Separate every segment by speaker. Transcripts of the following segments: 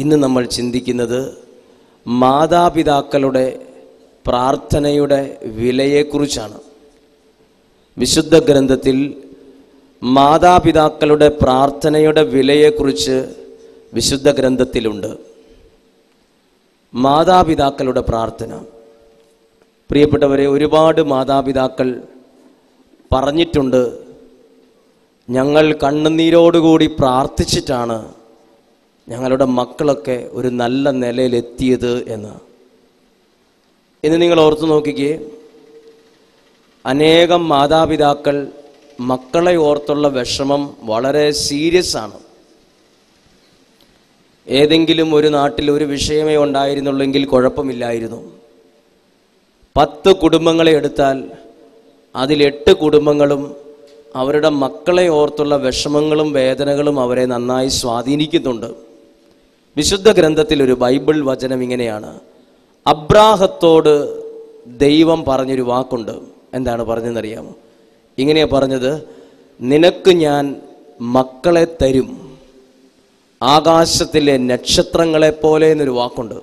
Speaker 1: ഇന്ന് നമ്മൾ ചിന്തിക്കുന്നത് മാതാപിതാക്കളുടെ പ്രാർത്ഥനയുടെ വിലയെക്കുറിച്ചാണ്. വിശുദ്ധ ഗ്രന്ഥത്തിൽ മാതാപിതാക്കളുടെ പ്രാർത്ഥനയുടെ വിലയെക്കുറിച്ച് വിശുദ്ധ ഗ്രന്ഥത്തിലുണ്ട്. മാതാപിതാക്കളുടെ പ്രാർത്ഥന, പ്രിയപ്പെട്ടവരെ, ഒരുപാട് മാതാപിതാക്കൾ പറഞ്ഞിട്ടുണ്ട്, ഞങ്ങൾ കണ്ണുനീരോടുകൂടി പ്രാർത്ഥിച്ചിട്ടാണ് ഞങ്ങളുടെ മക്കളൊക്കെ ഒരു നല്ല നിലയിലെത്തിയത് എന്ന്. ഇന്ന് നിങ്ങൾ ഓർത്തു നോക്കിക്കേ, അനേകം മാതാപിതാക്കൾ മക്കളെ ഓർത്തുള്ള വിഷമം വളരെ സീരിയസ് ആണ്. ഏതെങ്കിലും ഒരു നാട്ടിൽ ഒരു വിഷയമേ ഉണ്ടായിരുന്നുള്ളെങ്കിൽ കുഴപ്പമില്ലായിരുന്നു. 10 കുടുംബങ്ങളെ എടുത്താൽ അതിൽ 8 കുടുംബങ്ങളും അവരുടെ മക്കളെ ഓർത്തുള്ള വിഷമങ്ങളും വേദനകളും അവരെ നന്നായി സ്വാധീനിക്കുന്നുണ്ട്. വിശുദ്ധ ഗ്രന്ഥത്തിൽ ഒരു ബൈബിൾ വചനം ഇങ്ങനെയാണ്. അബ്രാഹത്തോട് ദൈവം പറഞ്ഞൊരു വാക്കുണ്ട്. എന്താണ് പറഞ്ഞതെന്നറിയാമോ? ഇങ്ങനെയാ പറഞ്ഞത്, നിനക്ക് ഞാൻ മക്കളെ തരും, ആകാശത്തിലെ നക്ഷത്രങ്ങളെപ്പോലെ എന്നൊരു വാക്കുണ്ട്.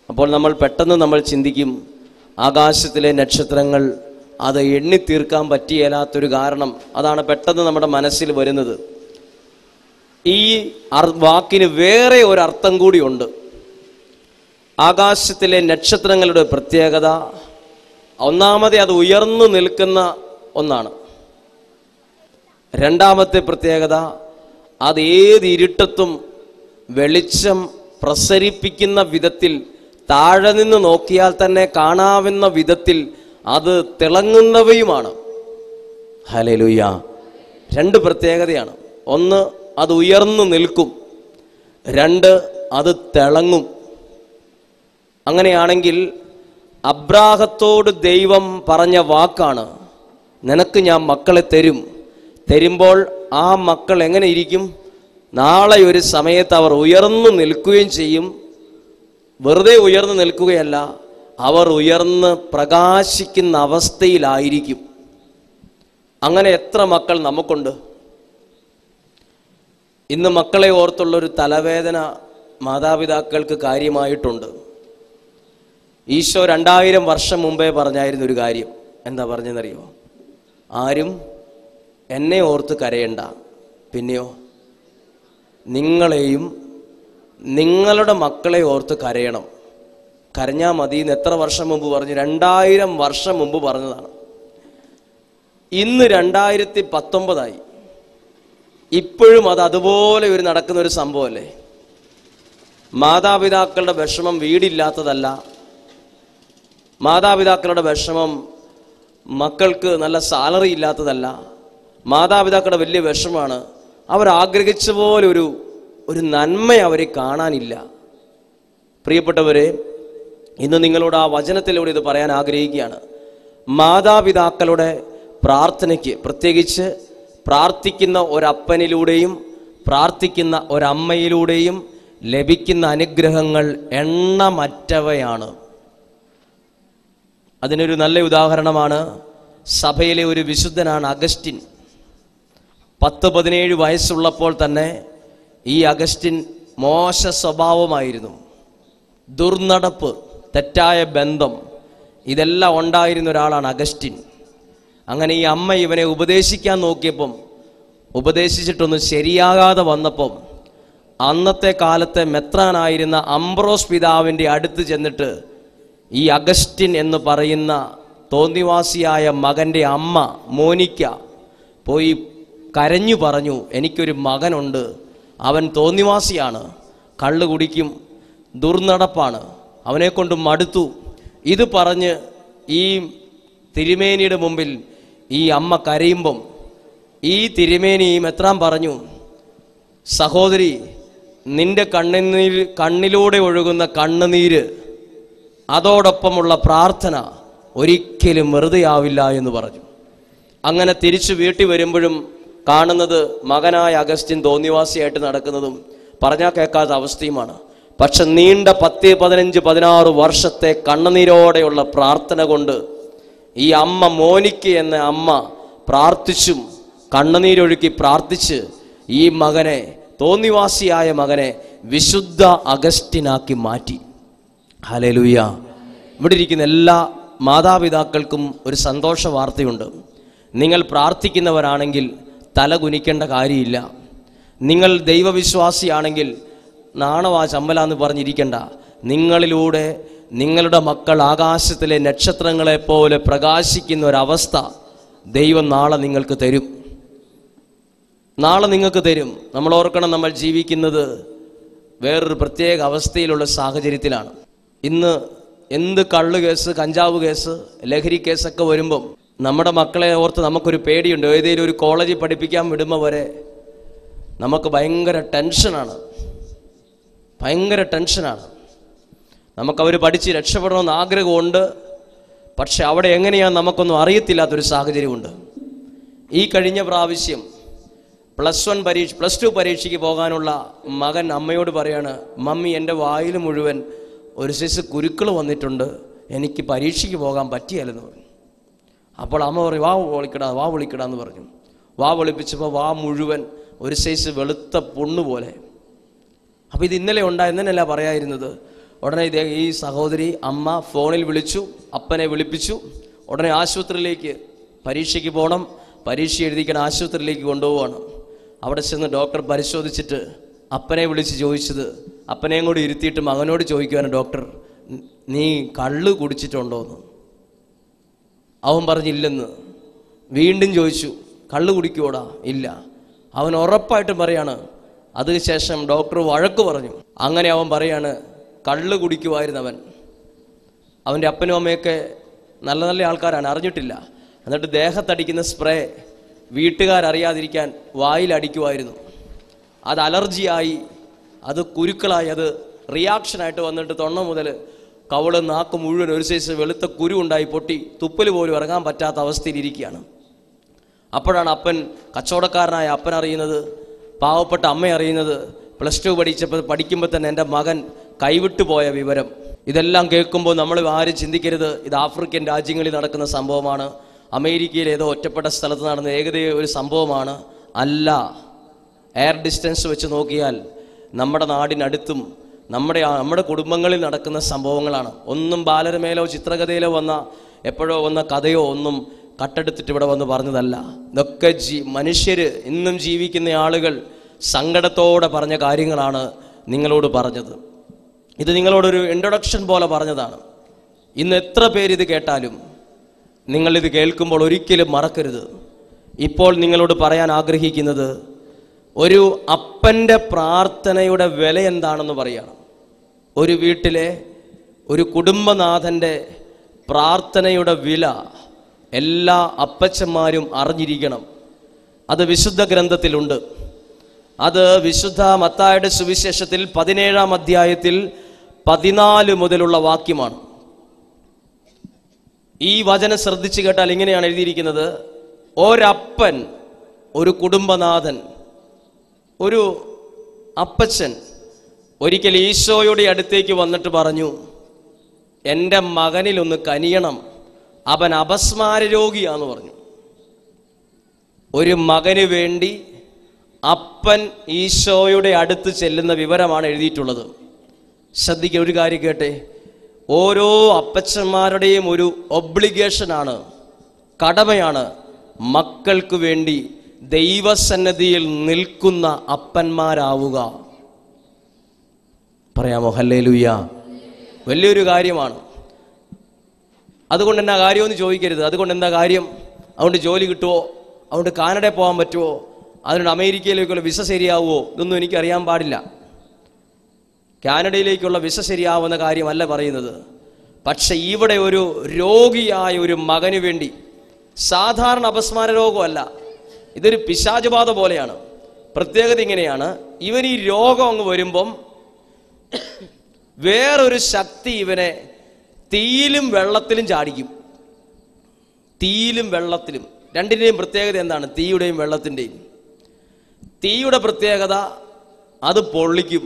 Speaker 1: അപ്പോൾ പെട്ടെന്ന് നമ്മൾ ചിന്തിക്കും, ആകാശത്തിലെ നക്ഷത്രങ്ങൾ അത് എണ്ണിത്തീർക്കാൻ പറ്റിയേലാത്തൊരു കാരണം അതാണ് പെട്ടെന്ന് നമ്മുടെ മനസ്സിൽ വരുന്നത്. ഈ വാക്കിന് വേറെ ഒരർത്ഥം കൂടിയുണ്ട്. ആകാശത്തിലെ നക്ഷത്രങ്ങളുടെ പ്രത്യേകത, ഒന്നാമത് അത് ഉയർന്നു നിൽക്കുന്ന ഒന്നാണ്. രണ്ടാമത്തെ പ്രത്യേകത, അത് ഏത് ഇരുട്ടത്തും വെളിച്ചം പ്രസരിപ്പിക്കുന്ന വിധത്തിൽ, താഴെ നിന്ന് നോക്കിയാൽ തന്നെ കാണാവുന്ന വിധത്തിൽ അത് തിളങ്ങുന്നവയുമാണ്. ഹല്ലേലൂയ. 2 പ്രത്യേകതയാണ്. ഒന്ന്, അത് ഉയർന്നു നിൽക്കും. 2, അത് തിളങ്ങും. അങ്ങനെയാണെങ്കിൽ അബ്രാഹത്തോട് ദൈവം പറഞ്ഞ വാക്കാണ്, നിനക്ക് ഞാൻ മക്കളെ തരും. തരുമ്പോൾ ആ മക്കൾ എങ്ങനെ ഇരിക്കും? നാളെ ഒരു സമയത്ത് അവർ ഉയർന്നു നിൽക്കുകയും ചെയ്യും. വെറുതെ ഉയർന്നു നിൽക്കുകയല്ല, അവർ ഉയർന്ന് പ്രകാശിക്കുന്ന അവസ്ഥയിലായിരിക്കും. അങ്ങനെ എത്ര മക്കൾ നമുക്കുണ്ട്? ഇന്ന് മക്കളെ ഓർത്തുള്ളൊരു തലവേദന മാതാപിതാക്കൾക്ക് കാര്യമായിട്ടുണ്ട്. ഈശോ 2000 വർഷം മുമ്പേ പറഞ്ഞായിരുന്നൊരു കാര്യം. എന്താ പറഞ്ഞെന്നറിയോ? ആരും എന്നെ ഓർത്ത് കരയണ്ട, പിന്നെയോ നിങ്ങളെയും നിങ്ങളുടെ മക്കളെ ഓർത്ത് കരയണം. കരഞ്ഞാൽ മതി എന്ന് എത്ര വർഷം മുമ്പ് പറഞ്ഞു? 2000 വർഷം മുമ്പ് പറഞ്ഞതാണ്. ഇന്ന് 2019 ഇപ്പോഴും അത് അതുപോലെ നടക്കുന്ന ഒരു സംഭവമല്ലേ? മാതാപിതാക്കളുടെ വിഷമം വീടില്ലാത്തതല്ല, മാതാപിതാക്കളുടെ വിഷമം മക്കൾക്ക് നല്ല സാലറി ഇല്ലാത്തതല്ല, മാതാപിതാക്കളുടെ വലിയ വിഷമമാണ് അവരാഗ്രഹിച്ച പോലെ ഒരു നന്മ അവരെ കാണാനില്ല. പ്രിയപ്പെട്ടവരെ, ഇന്ന് നിങ്ങളോട് ആ വചനത്തിലൂടെ ഇത് പറയാൻ ആഗ്രഹിക്കുകയാണ്. മാതാപിതാക്കളുടെ പ്രാർത്ഥനയ്ക്ക്, പ്രത്യേകിച്ച് പ്രാർത്ഥിക്കുന്ന ഒരപ്പനിലൂടെയും പ്രാർത്ഥിക്കുന്ന ഒരമ്മയിലൂടെയും ലഭിക്കുന്ന അനുഗ്രഹങ്ങൾ എണ്ണമറ്റവയാണ്. അതിനൊരു നല്ല ഉദാഹരണമാണ് സഭയിലെ ഒരു വിശുദ്ധനാണ് അഗസ്റ്റിൻ. 10-17 വയസ്സുള്ളപ്പോൾ തന്നെ ഈ അഗസ്റ്റിൻ മോശ സ്വഭാവമായിരുന്നു. ദുർനടപ്പ്, തെറ്റായ ബന്ധം, ഇതെല്ലാം ഉണ്ടായിരുന്ന ഒരാളാണ് അഗസ്റ്റിൻ. അങ്ങനെ ഈ അമ്മ ഇവനെ ഉപദേശിക്കാൻ നോക്കിയപ്പം, ഉപദേശിച്ചിട്ടൊന്നും ശരിയാകാതെ വന്നപ്പം, അന്നത്തെ കാലത്തെ മെത്രാനായിരുന്ന അംബ്രോസ് പിതാവിൻ്റെ അടുത്ത് ചെന്നിട്ട് ഈ അഗസ്റ്റിൻ എന്ന് പറയുന്ന തോന്നിവാസിയായ മകൻ്റെ അമ്മ മോനിക്ക പോയി കരഞ്ഞു പറഞ്ഞു, എനിക്കൊരു മകനുണ്ട്, അവൻ തോന്നിവാസിയാണ്, കള്ള് കുടിക്കും, ദുർനടപ്പാണ്, അവനെ കൊണ്ട് മടുത്തു. ഇത് പറഞ്ഞ് ഈ തിരുമേനിയുടെ മുമ്പിൽ ഈ അമ്മ കരയുമ്പം ഈ തിരുമേനി മെത്രാൻ പറഞ്ഞു, സഹോദരി, നിന്റെ കണ്ണിലൂടെ ഒഴുകുന്ന കണ്ണുനീര്, അതോടൊപ്പമുള്ള പ്രാർത്ഥന ഒരിക്കലും വെറുതെയാവില്ല എന്ന് പറഞ്ഞു. അങ്ങനെ തിരിച്ചു വീട്ടിൽ വരുമ്പോഴും കാണുന്നത് മകനായ അഗസ്റ്റിൻ തോന്നിവാസിയായിട്ട് നടക്കുന്നതും പറഞ്ഞാൽ കേൾക്കാത്ത അവസ്ഥയുമാണ്. പക്ഷെ നീണ്ട 10, 15, 16 വർഷത്തെ കണ്ണുനീരോടെയുള്ള പ്രാർത്ഥന കൊണ്ട് ഈ അമ്മ മോനിക്ക എന്ന അമ്മ പ്രാർത്ഥിച്ചും കണ്ണുനീരൊഴുക്കി പ്രാർത്ഥിച്ച് ഈ മകനെ, തോന്നിവാസിയായ മകനെ വിശുദ്ധ അഗസ്റ്റിനാക്കി മാറ്റി. ഹല്ലേലൂയ. ഇവിടെ ഇരിക്കുന്ന എല്ലാ മാതാപിതാക്കൾക്കും ഒരു സന്തോഷ വാർത്തയുണ്ട്. നിങ്ങൾ പ്രാർത്ഥിക്കുന്നവരാണെങ്കിൽ തല കുനിക്കേണ്ട കാര്യമില്ല. നിങ്ങൾ ദൈവവിശ്വാസിയാണെങ്കിൽ നാണവാ ചമ്മലാന്ന് പറഞ്ഞിരിക്കണ്ട. നിങ്ങളിലൂടെ നിങ്ങളുടെ മക്കൾ ആകാശത്തിലെ നക്ഷത്രങ്ങളെപ്പോലെ പ്രകാശിക്കുന്ന ഒരവസ്ഥ ദൈവം നാളെ നിങ്ങൾക്ക് തരും. നാളെ നിങ്ങൾക്ക് തരും. നമ്മൾ ഓർക്കണം, നമ്മൾ ജീവിക്കുന്നത് വേറൊരു പ്രത്യേക അവസ്ഥയിലുള്ള സാഹചര്യത്തിലാണ്. ഇന്ന് എന്ത് കള്ള് കേസ്, കഞ്ചാവ് കേസ്, ലഹരി കേസൊക്കെ വരുമ്പം നമ്മുടെ മക്കളെ ഓർത്ത് നമുക്കൊരു പേടിയുണ്ട്. ഏതെങ്കിലും ഒരു കോളേജിൽ പഠിപ്പിക്കാൻ വിടുമ്പോൾ വരെ നമുക്ക് ഭയങ്കര ടെൻഷനാണ്. നമുക്കവർ പഠിച്ച് രക്ഷപ്പെടണമെന്ന് ആഗ്രഹമുണ്ട്. പക്ഷെ അവിടെ എങ്ങനെയാണ് നമുക്കൊന്നും അറിയത്തില്ലാത്തൊരു സാഹചര്യമുണ്ട്. ഈ കഴിഞ്ഞ പ്രാവശ്യം +2 പരീക്ഷയ്ക്ക് പോകാനുള്ള മകൻ അമ്മയോട് പറയാണ്, മമ്മി എൻ്റെ വായിൽ മുഴുവൻ ഒരു സൈസ് കുരുക്കൾ വന്നിട്ടുണ്ട്, എനിക്ക് പരീക്ഷയ്ക്ക് പോകാൻ പറ്റിയല്ലെന്ന് പറഞ്ഞു. അപ്പോൾ അമ്മ പറയും, വാ വിളിക്കടാന്ന് പറഞ്ഞു. വാ വിളിപ്പിച്ചപ്പോൾ വാ മുഴുവൻ ഒരു സൈസ് വെളുത്ത പൊണ്ണുപോലെ. അപ്പോൾ ഇത് ഇന്നലെയല്ല പറയാതിരുന്നത്. ഉടനെ ഈ സഹോദരി അമ്മ ഫോണിൽ വിളിച്ചു, അപ്പനെ വിളിപ്പിച്ചു. ഉടനെ ആശുപത്രിയിലേക്ക്, പരീക്ഷയ്ക്ക് പോകണം, പരീക്ഷ എഴുതിക്കാൻ ആശുപത്രിയിലേക്ക് കൊണ്ടുപോവാണ്. അവിടെ ചെന്ന് ഡോക്ടർ പരിശോധിച്ചിട്ട് അപ്പനെ വിളിച്ച് ചോദിച്ചത്, അപ്പനെയും കൂടി ഇരുത്തിയിട്ട് മകനോട് ചോദിക്കുവാണ്, ഡോക്ടർ നീ കള്ള് കുടിച്ചിട്ടുണ്ടോയെന്ന്. അവൻ പറഞ്ഞില്ലെന്ന്. വീണ്ടും ചോദിച്ചു, കള്ള് കുടിക്കുവോടാ? ഇല്ല. അവൻ ഉറപ്പായിട്ടും പറയാണ്. അതിനുശേഷം ഡോക്ടർ വഴക്ക് പറഞ്ഞു. അങ്ങനെ അവൻ പറയാണ്, കള്ള് കുടിക്കുമായിരുന്നവൻ. അവൻ്റെ അപ്പനും അമ്മയൊക്കെ നല്ല നല്ല ആൾക്കാരാണ്, അറിഞ്ഞിട്ടില്ല. എന്നിട്ട് ദേഹത്തടിക്കുന്ന സ്പ്രേ വീട്ടുകാരറിയാതിരിക്കാൻ വായിലടിക്കുമായിരുന്നു. അത് അലർജിയായി, അത് കുരുക്കളായി, അത് റിയാക്ഷനായിട്ട് വന്നിട്ട് തൊണ്ണ മുതൽ കവള് നാക്ക് മുഴുവൻ ഒരു സൈസ് വെളുത്ത കുരു ഉണ്ടായി പൊട്ടി തുപ്പൽ പോലും ഇറങ്ങാൻ പറ്റാത്ത അവസ്ഥയിലിരിക്കുകയാണ്. അപ്പോഴാണ് അപ്പൻ, കച്ചവടക്കാരനായ അപ്പൻ അറിയുന്നത്, പാവപ്പെട്ട അമ്മ അറിയുന്നത്. +2 പഠിക്കുമ്പോൾ തന്നെ എൻ്റെ മകൻ കൈവിട്ടു പോയ വിവരം. ഇതെല്ലാം കേൾക്കുമ്പോൾ നമ്മൾ ആരും ചിന്തിക്കരുത് ഇത് ആഫ്രിക്കൻ രാജ്യങ്ങളിൽ നടക്കുന്ന സംഭവമാണ്, അമേരിക്കയിൽ ഏതോ ഒറ്റപ്പെട്ട സ്ഥലത്ത് നടന്ന ഏകദേശം ഒരു സംഭവമാണ്. അല്ല, എയർ ഡിസ്റ്റൻസ് വെച്ച് നോക്കിയാൽ നമ്മുടെ നാടിനടുത്തും നമ്മുടെ കുടുംബങ്ങളിൽ നടക്കുന്ന സംഭവങ്ങളാണ്. ഒന്നും ബാലരമയിലോ ചിത്രകഥയിലോ എപ്പോഴോ വന്ന കഥയോ ഒന്നും കട്ടെടുത്തിട്ട് ഇവിടെ വന്ന് പറഞ്ഞതല്ല. ഇതൊക്കെ മനുഷ്യർ ഇന്നും ജീവിക്കുന്ന ആളുകൾ സങ്കടത്തോടെ പറഞ്ഞ കാര്യങ്ങളാണ് നിങ്ങളോട് പറഞ്ഞത്. ഇത് നിങ്ങളോടൊരു ഇൻട്രൊഡക്ഷൻ പോലെ പറഞ്ഞതാണ്. ഇന്ന് എത്ര പേരിത് കേട്ടാലും നിങ്ങളിത് കേൾക്കുമ്പോൾ ഒരിക്കലും മറക്കരുത്. ഇപ്പോൾ നിങ്ങളോട് പറയാൻ ആഗ്രഹിക്കുന്നത് ഒരു അപ്പൻ്റെ പ്രാർത്ഥനയുടെ വില എന്താണെന്ന് പറയണം. ഒരു വീട്ടിലെ ഒരു കുടുംബനാഥൻ്റെ പ്രാർത്ഥനയുടെ വില എല്ലാ അപ്പച്ചന്മാരും അറിഞ്ഞിരിക്കണം. അത് വിശുദ്ധ ഗ്രന്ഥത്തിലുണ്ട്. അത് വിശുദ്ധ മത്തായിയുടെ സുവിശേഷത്തിൽ 17-ാം അധ്യായത്തിൽ 14 മുതലുള്ള വാക്യമാണ്. ഈ വചനം ശ്രദ്ധിച്ചു കേട്ടാൽ ഇങ്ങനെയാണ് എഴുതിയിരിക്കുന്നത്. ഒരപ്പൻ, ഒരു കുടുംബനാഥൻ, ഒരു അപ്പച്ചൻ ഒരിക്കൽ ഈശോയുടെ അടുത്തേക്ക് വന്നിട്ട് പറഞ്ഞു, എൻ്റെ മകനിലൊന്ന് കനിയണം, അവൻ അപസ്മാര രോഗിയാന്ന് പറഞ്ഞു. ഒരു മകന് വേണ്ടി അപ്പൻ ഈശോയുടെ അടുത്ത് ചെല്ലുന്ന വിവരമാണ് എഴുതിയിട്ടുള്ളത്. ശ്രദ്ധിക്കുക, ഒരു കാര്യം കേട്ടെ. ഓരോ അപ്പച്ചന്മാരുടെയും ഒരു ഒബ്ലിഗേഷനാണ്, കടമയാണ് മക്കൾക്ക് വേണ്ടി ദൈവസന്നിധിയിൽ നിൽക്കുന്ന അപ്പന്മാരാവുക. പറയാമോ? ഹല്ലേലൂയ. വലിയൊരു കാര്യമാണ്. അതുകൊണ്ട് എന്നാ കാര്യമെന്ന് ചോദിക്കരുത്. അതുകൊണ്ട് എന്താ കാര്യം? അതുകൊണ്ട് ജോലി കിട്ടുമോ? അതുകൊണ്ട് കാനഡയിൽ പോകാൻ പറ്റുമോ? അതുകൊണ്ട് അമേരിക്കയിലേക്കുള്ള വിസ ശരിയാവുമോ? ഇതൊന്നും എനിക്കറിയാൻ പാടില്ല. കാനഡയിലേക്കുള്ള വിസ ശരിയാവുന്ന കാര്യമല്ല പറയുന്നത്. പക്ഷെ ഇവിടെ ഒരു രോഗിയായ ഒരു മകന് വേണ്ടി, സാധാരണ അപസ്മാര രോഗമല്ല, ഇതൊരു പിശാചുബാധ പോലെയാണ്. പ്രത്യേകത ഇങ്ങനെയാണ്, ഇവൻ ഈ രോഗം അങ്ങ് വരുമ്പം വേറൊരു ശക്തി ഇവനെ തീയിലും വെള്ളത്തിലും ചാടിക്കും. തീയിലും വെള്ളത്തിലും, രണ്ടിൻ്റെയും പ്രത്യേകത എന്താണ്? തീയുടെയും വെള്ളത്തിൻ്റെയും. തീയുടെ പ്രത്യേകത അത് പൊള്ളിക്കും.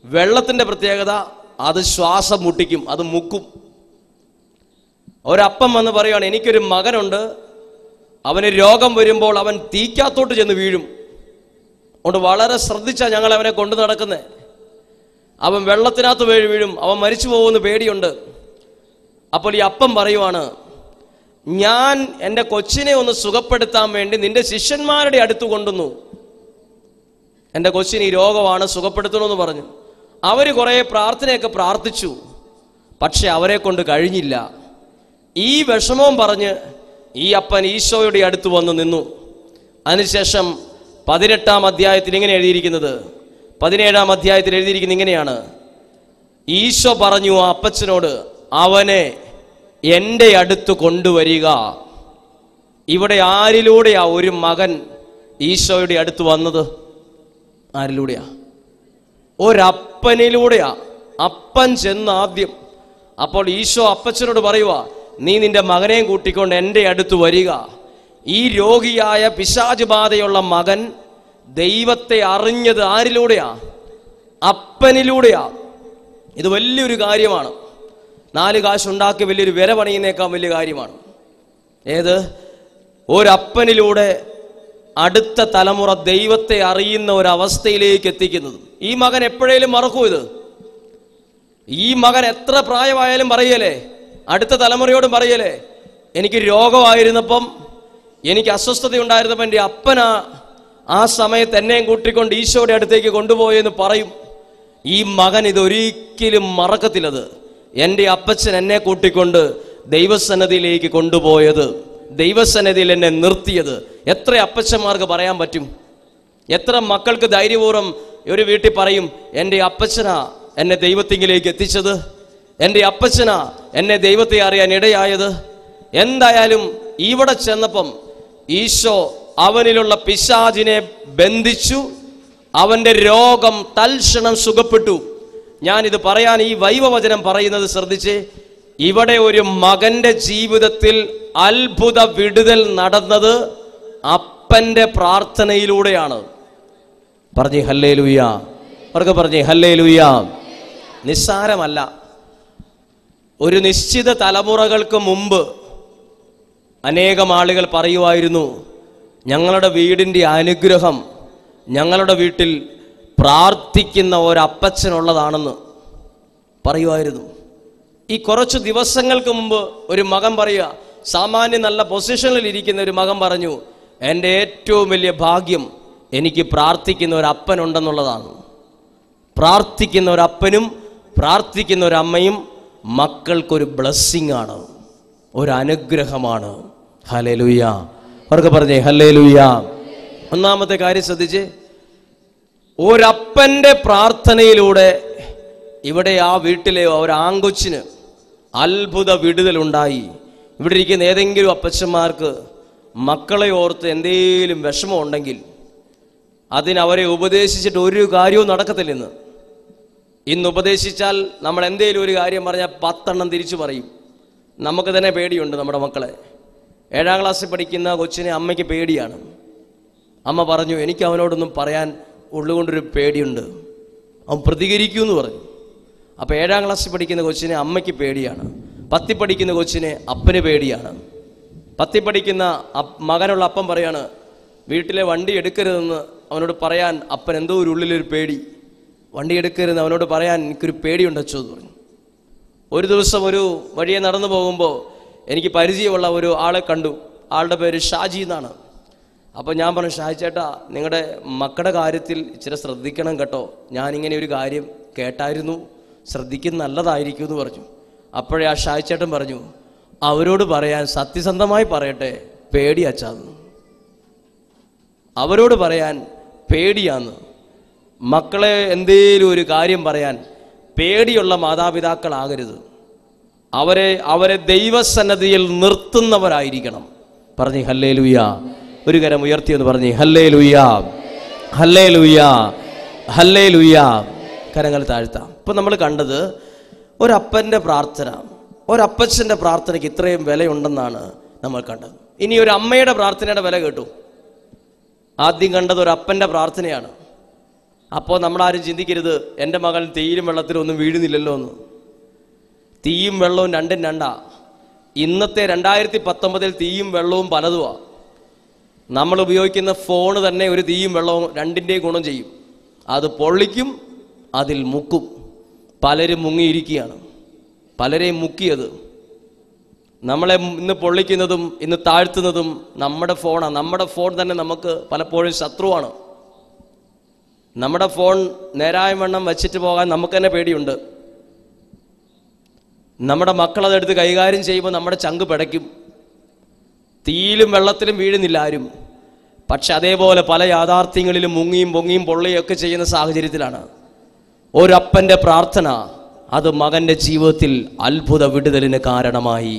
Speaker 1: വെള്ളത്തിൻ്റെ പ്രത്യേകത അത് ശ്വാസം മുട്ടിക്കും, അത് മുക്കും. ഒരപ്പൻ വന്ന് പറയുകയാണ്, എനിക്കൊരു മകനുണ്ട്, അവന് രോഗം വരുമ്പോൾ അവൻ തീക്കകത്തോട്ട് ചെന്ന് വീഴും. അതുകൊണ്ട് വളരെ ശ്രദ്ധിച്ചാണ് ഞങ്ങൾ അവനെ കൊണ്ടു നടക്കുന്നത്. അവൻ വെള്ളത്തിനകത്ത് വീഴും, അവൻ മരിച്ചു പോകുമെന്ന് പേടിയുണ്ട്. അപ്പോൾ ഈ അപ്പം പറയുവാണ്, ഞാൻ എൻ്റെ കൊച്ചിനെ ഒന്ന് സുഖപ്പെടുത്താൻ വേണ്ടി നിന്റെ ശിഷ്യന്മാരുടെ അടുത്ത് കൊണ്ടുവന്നു. എൻ്റെ കൊച്ചിന് ഈ രോഗമാണ്, സുഖപ്പെടുത്തണമെന്ന് പറഞ്ഞു. അവർ കുറേ പ്രാർത്ഥനയൊക്കെ പ്രാർത്ഥിച്ചു, പക്ഷെ അവരെ കൊണ്ട് കഴിഞ്ഞില്ല. ഈ വിഷമവും പറഞ്ഞ് ഈ അപ്പൻ ഈശോയുടെ അടുത്ത് വന്ന് നിന്നു. അതിനുശേഷം 18-ാം അധ്യായത്തിൽ ഇങ്ങനെ എഴുതിയിരിക്കുന്നത്, 17-ാം അധ്യായത്തിൽ എഴുതിയിരിക്കുന്നത് ഇങ്ങനെയാണ്: ഈശോ പറഞ്ഞു ആ അപ്പച്ചനോട്, അവനെ എൻ്റെ അടുത്ത് കൊണ്ടുവരിക. ഇവിടെ ആരിലൂടെയാ ഒരു മകൻ ഈശോയുടെ അടുത്ത് വന്നത്? ആരിലൂടെയാ? ഒരപ്പനിലൂടെയാ. അപ്പൻ ചെന്ന് ആദ്യം. അപ്പോൾ ഈശോ അപ്പച്ചനോട് പറയുക, നീ നിന്റെ മകനെയും കൂട്ടിക്കൊണ്ട് എൻ്റെ അടുത്ത് വരിക. ഈ രോഗിയായ പിശാച് ബാധയുള്ള മകൻ ദൈവത്തെ അറിഞ്ഞത് ആരിലൂടെയാ? അപ്പനിലൂടെയാ. ഇത് വലിയൊരു കാര്യമാണ്. 4 കാശുണ്ടാക്കി വലിയൊരു വില പണിയുന്നേക്കാൾ വലിയ കാര്യമാണ്. ഏത്? ഒരപ്പനിലൂടെ അടുത്ത തലമുറ ദൈവത്തെ അറിയുന്ന ഒരവസ്ഥയിലേക്ക് എത്തിക്കുന്നത്. ഈ മകൻ എപ്പോഴേലും മറക്കൂ ഇത്? ഈ മകൻ എത്ര പ്രായമായാലും പറയലേ, അടുത്ത തലമുറയോടും പറയലേ, എനിക്ക് രോഗമായിരുന്നപ്പം, എനിക്ക് അസ്വസ്ഥത ഉണ്ടായിരുന്നപ്പം എൻ്റെ അപ്പനാ ആ സമയത്ത് എന്നെയും കൂട്ടിക്കൊണ്ട് ഈശോയുടെ അടുത്തേക്ക് കൊണ്ടുപോയെന്ന് പറയും. ഈ മകൻ ഇതൊരിക്കലും മറക്കത്തില്ലത്. എൻ്റെ അപ്പച്ചൻ എന്നെ കൂട്ടിക്കൊണ്ട് ദൈവസന്നിധിയിലേക്ക് കൊണ്ടുപോയത്, ദൈവസന്നിധിയിൽ എന്നെ നിർത്തിയത്. എത്ര അപ്പച്ചന്മാർക്ക് പറയാൻ പറ്റും? എത്ര മക്കൾക്ക് ധൈര്യപൂർവ്വം ഒരു വീട്ടിൽ പറയും, എൻ്റെ അപ്പച്ചനാ എന്നെ ദൈവത്തിങ്കിലേക്ക് എത്തിച്ചത്, എൻ്റെ അപ്പച്ചനാ എന്നെ ദൈവത്തെ അറിയാൻ ഇടയായത്. എന്തായാലും ഇവിടെ ചെന്നപ്പം ഈശോ അവനിലുള്ള പിശാചിനെ ബന്ധിച്ചു. അവൻ്റെ രോഗം തൽക്ഷണം സുഖപ്പെട്ടു. ഞാനിത് പറയാൻ ഈ വൈവവചനം പറയുന്നത് ശ്രദ്ധിച്ച്, ഇവിടെ ഒരു മകന്റെ ജീവിതത്തിൽ അത്ഭുത വിടുതൽ നടന്നത് അപ്പന്റെ പ്രാർത്ഥനയിലൂടെയാണ്. പറഞ്ഞേ ഹല്ലേലൂയ. അവർക്ക് പറഞ്ഞേ ഹല്ലേലൂയ. നിസ്സാരമല്ല. ഒരു നിശ്ചിത തലമുറകൾക്ക് മുമ്പ് അനേകം ആളുകൾ പറയുമായിരുന്നു, ഞങ്ങളുടെ വീടിൻ്റെ അനുഗ്രഹം ഞങ്ങളുടെ വീട്ടിൽ പ്രാർത്ഥിക്കുന്ന ഒരപ്പച്ചനുള്ളതാണെന്ന് പറയുമായിരുന്നു. ഈ കുറച്ച് ദിവസങ്ങൾക്ക് മുമ്പ് ഒരു മകൻ പറയുക, സാമാന്യം നല്ല പൊസിഷനിൽ ഇരിക്കുന്ന ഒരു മകൻ പറഞ്ഞു, എൻ്റെ ഏറ്റവും വലിയ ഭാഗ്യം എനിക്ക് പ്രാർത്ഥിക്കുന്ന ഒരു അപ്പനുണ്ടെന്നുള്ളതാണ്. പ്രാർത്ഥിക്കുന്ന ഒരപ്പനും പ്രാർത്ഥിക്കുന്ന ഒരമ്മയും മക്കൾക്കൊരു ബ്ലെസ്സിങ് ആണ്, ഒരു അനുഗ്രഹമാണ്. ഹല്ലേലൂയ. അവർക്ക് പറഞ്ഞേ ഹല്ലേലൂയ. ഒന്നാമത്തെ കാര്യം ശ്രദ്ധിച്ച്, ഒരപ്പൻ്റെ പ്രാർത്ഥനയിലൂടെ ഇവിടെ ആ വീട്ടിലെ ഒരു ആങ്കൊച്ചിന് അത്ഭുത വിടുതലുണ്ടായി. ഇവിടെ ഇരിക്കുന്ന ഏതെങ്കിലും അപ്പച്ചന്മാർക്ക് മക്കളെ ഓർത്ത് എന്തെങ്കിലും വിഷമം ഉണ്ടെങ്കിൽ അതിനവരെ ഉപദേശിച്ചിട്ട് ഒരു കാര്യവും നടക്കത്തില്ലെന്ന്. ഇന്ന് ഉപദേശിച്ചാൽ നമ്മൾ എന്തെങ്കിലും ഒരു കാര്യം പറഞ്ഞാൽ 10 എണ്ണം തിരിച്ചു പറയും. നമുക്ക് തന്നെ പേടിയുണ്ട് നമ്മുടെ മക്കളെ. 7-ാം ക്ലാസ്സിൽ പഠിക്കുന്ന കൊച്ചിനെ അമ്മയ്ക്ക് പേടിയാണ്. അമ്മ പറഞ്ഞു, എനിക്ക് അവനോടൊന്നും പറയാൻ ഉള്ളുകൊണ്ടൊരു പേടിയുണ്ട്, അവൻ പ്രതികരിക്കുമെന്ന് പറഞ്ഞു. അപ്പോൾ 7-ാം ക്ലാസ്സിൽ പഠിക്കുന്ന കൊച്ചിനെ അമ്മയ്ക്ക് പേടിയാണ്. 10ൽ പഠിക്കുന്ന കൊച്ചിനെ അപ്പന് പേടിയാണ്. 10ൽ പഠിക്കുന്ന മകനുള്ള അപ്പം പറയാണ്, വീട്ടിലെ വണ്ടി എടുക്കരുതെന്ന് അവനോട് പറയാൻ അപ്പൻ എന്തോ ഒരു ഉള്ളിലൊരു പേടി. വണ്ടി എടുക്കരുതെന്ന് അവനോട് പറയാൻ എനിക്കൊരു പേടിയുണ്ട് അച്ചോ എന്ന് പറഞ്ഞു. ഒരു ദിവസം ഒരു വഴിയെ നടന്നു പോകുമ്പോൾ എനിക്ക് പരിചയമുള്ള ഒരു ആളെ കണ്ടു. ആളുടെ പേര് ഷാജി എന്നാണ്. അപ്പോൾ ഞാൻ പറഞ്ഞു, ഷാജി ചേട്ടാ, നിങ്ങളുടെ മക്കളുടെ കാര്യത്തിൽ ഇച്ചിരി ശ്രദ്ധിക്കണം കേട്ടോ, ഞാനിങ്ങനെ ഒരു കാര്യം കേട്ടായിരുന്നു, ശ്രദ്ധിക്കുന്ന നല്ലതായിരിക്കും എന്ന് പറഞ്ഞു. അപ്പോഴേ ആ ഷാജി ചേട്ടൻ പറഞ്ഞു, അവരോട് പറയാൻ സത്യസന്ധമായി പറയട്ടെ, പേടിയച്ചാന്ന്. അവരോട് പറയാൻ പേടിയാന്ന്. മക്കളെ എന്തേലും ഒരു കാര്യം പറയാൻ പേടിയുള്ള മാതാപിതാക്കളാകരുത്. അവരെ ദൈവസന്നിധിയിൽ നിർത്തുന്നവരായിരിക്കണം. പറഞ്ഞേ ഹല്ലേലൂയ. ഒരു കരം ഉയർത്തിയെന്ന് പറഞ്ഞേ ഹല്ലേലൂയ, ഹല്ലേലൂയ, ഹല്ലേലൂയ. കരങ്ങൾ താഴ്ത്താം. ഇപ്പം നമ്മൾ കണ്ടത് ഒരപ്പൻ്റെ പ്രാർത്ഥന, ഒരപ്പച്ചൻ്റെ പ്രാർത്ഥനയ്ക്ക് ഇത്രയും വിലയുണ്ടെന്നാണ് നമ്മൾ കണ്ടത്. ഇനി ഒരു അമ്മയുടെ പ്രാർത്ഥനയുടെ വില കേട്ടു. ആദ്യം കണ്ടത് ഒരു അപ്പൻ്റെ പ്രാർത്ഥനയാണ്. അപ്പോൾ നമ്മളാരും ചിന്തിക്കരുത്, എൻ്റെ മകൻ തീയിലും വെള്ളത്തിലൊന്നും വീഴുന്നില്ലല്ലോ എന്ന്. തീയും വെള്ളവും രണ്ടും രണ്ടാ. ഇന്നത്തെ 2019 തീയും വെള്ളവും പലതുമാണ്. നമ്മൾ ഉപയോഗിക്കുന്ന ഫോണ് തന്നെ ഒരു തീയും വെള്ളവും രണ്ടിൻ്റെയും ഗുണം ചെയ്യും. അത് പൊള്ളിക്കും, അതിൽ മുക്കും. പലരും മുങ്ങിയിരിക്കുകയാണ്. പലരെയും മുക്കിയത്, നമ്മളെ ഇന്ന് പൊള്ളിക്കുന്നതും ഇന്ന് താഴ്ത്തുന്നതും നമ്മുടെ ഫോണാണ്. നമ്മുടെ ഫോൺ തന്നെ നമുക്ക് പലപ്പോഴും ശത്രുവാണ്. നമ്മുടെ ഫോൺ നേരായ വണ്ണം വച്ചിട്ട് പോകാൻ നമുക്ക് തന്നെ പേടിയുണ്ട്. നമ്മുടെ മക്കളതെടുത്ത് കൈകാര്യം ചെയ്യുമ്പോൾ നമ്മുടെ ചങ്ക് പിടയ്ക്കും. തീയിലും വെള്ളത്തിലും വീഴുന്നില്ല ആരും. പക്ഷെ അതേപോലെ പല യാഥാർത്ഥ്യങ്ങളിലും മുങ്ങിയും പൊങ്ങിയും പൊള്ളിയൊക്കെ ചെയ്യുന്ന സാഹചര്യത്തിലാണ് ഒരപ്പൻ്റെ പ്രാർത്ഥന അത് മകൻ്റെ ജീവിതത്തിൽ അത്ഭുത വിടുതലിന് കാരണമായി.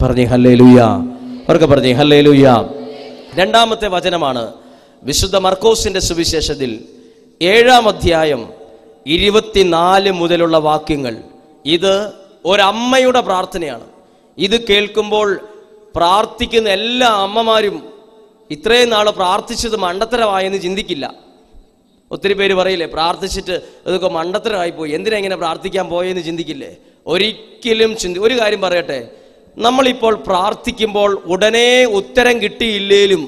Speaker 1: പറഞ്ഞേ ഹല്ലേലൂയ. അവർക്ക് പറഞ്ഞേ ഹല്ലേലൂയ. രണ്ടാമത്തെ വചനമാണ് വിശുദ്ധ മർക്കോസിന്റെ സുവിശേഷത്തിൽ 7-ാം അധ്യായം 24 മുതലുള്ള വാക്യങ്ങൾ. ഇത് ഒരമ്മയുടെ പ്രാർത്ഥനയാണ്. ഇത് കേൾക്കുമ്പോൾ പ്രാർത്ഥിക്കുന്ന എല്ലാ അമ്മമാരും ഇത്രയും നാൾ പ്രാർത്ഥിച്ചത് മണ്ടത്തരമായെന്ന് ചിന്തിക്കില്ല. ഒത്തിരി പേര് പറയില്ലേ, പ്രാർത്ഥിച്ചിട്ട് ഇതൊക്കെ മണ്ടത്തരമായിപ്പോയി, എന്തിനാ ഇങ്ങനെ പ്രാർത്ഥിക്കാൻ പോയെന്ന് ചിന്തിക്കില്ലേ? ഒരിക്കലും ഒരു കാര്യം പറയട്ടെ, നമ്മളിപ്പോൾ പ്രാർത്ഥിക്കുമ്പോൾ ഉടനെ ഉത്തരം കിട്ടിയില്ലേലും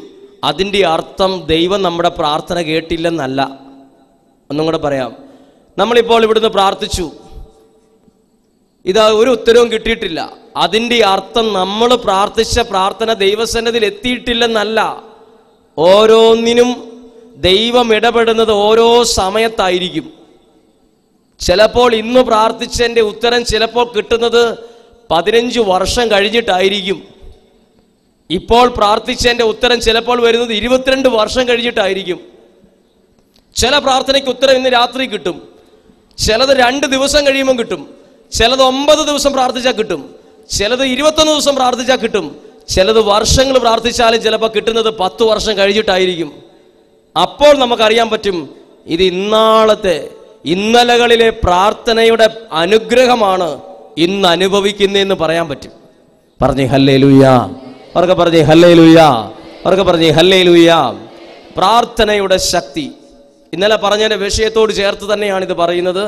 Speaker 1: അതിൻ്റെ അർത്ഥം ദൈവം നമ്മുടെ പ്രാർത്ഥന കേട്ടില്ലെന്നല്ല. ഒന്നും കൂടെ പറയാം. നമ്മളിപ്പോൾ ഇവിടുന്ന് പ്രാർത്ഥിച്ചു, ഇതാ ഒരു ഉത്തരവും കിട്ടിയിട്ടില്ല, അതിൻ്റെ അർത്ഥം നമ്മൾ പ്രാർത്ഥിച്ച പ്രാർത്ഥന ദൈവസന്നിധിയിൽ എത്തിയിട്ടില്ലെന്നല്ല. ഓരോന്നിനും ദൈവം ഇടപെടുന്നത് ഓരോ സമയത്തായിരിക്കും. ചിലപ്പോൾ ഇന്ന് പ്രാർത്ഥിച്ചതിൻ്റെ ഉത്തരം ചിലപ്പോൾ കിട്ടുന്നത് 15 വർഷം കഴിഞ്ഞിട്ടായിരിക്കും. ഇപ്പോൾ പ്രാർത്ഥിച്ചതിൻ്റെ ഉത്തരം ചിലപ്പോൾ വരുന്നത് 22 വർഷം കഴിഞ്ഞിട്ടായിരിക്കും. ചില പ്രാർത്ഥനയ്ക്ക് ഉത്തരം ഇന്ന് രാത്രി കിട്ടും, ചിലത് 2 ദിവസം കഴിയുമ്പോൾ കിട്ടും, ചിലത് 9 ദിവസം പ്രാർത്ഥിച്ചാൽ കിട്ടും, ചിലത് 21 ദിവസം പ്രാർത്ഥിച്ചാൽ കിട്ടും, ചിലത് വർഷങ്ങൾ പ്രാർത്ഥിച്ചാലും ചിലപ്പോൾ കിട്ടുന്നത് 10 വർഷം കഴിഞ്ഞിട്ടായിരിക്കും. അപ്പോൾ നമുക്കറിയാൻ പറ്റും ഇത് ഇന്നലകളിലെ പ്രാർത്ഥനയുടെ അനുഗ്രഹമാണ് ഇന്ന് അനുഭവിക്കുന്നതെന്ന് പറയാൻ പറ്റും. പറഞ്ഞേ ഹല്ലേലൂയ. അവർക്ക് പറഞ്ഞേ ഹല്ലേലൂയ. അവർക്ക് പറഞ്ഞേ ഹല്ലേലൂയ. പ്രാർത്ഥനയുടെ ശക്തി. ഇന്നലെ പറഞ്ഞതിൻ്റെ വിഷയത്തോട് ചേർത്ത് തന്നെയാണ് ഇത് പറയുന്നത്.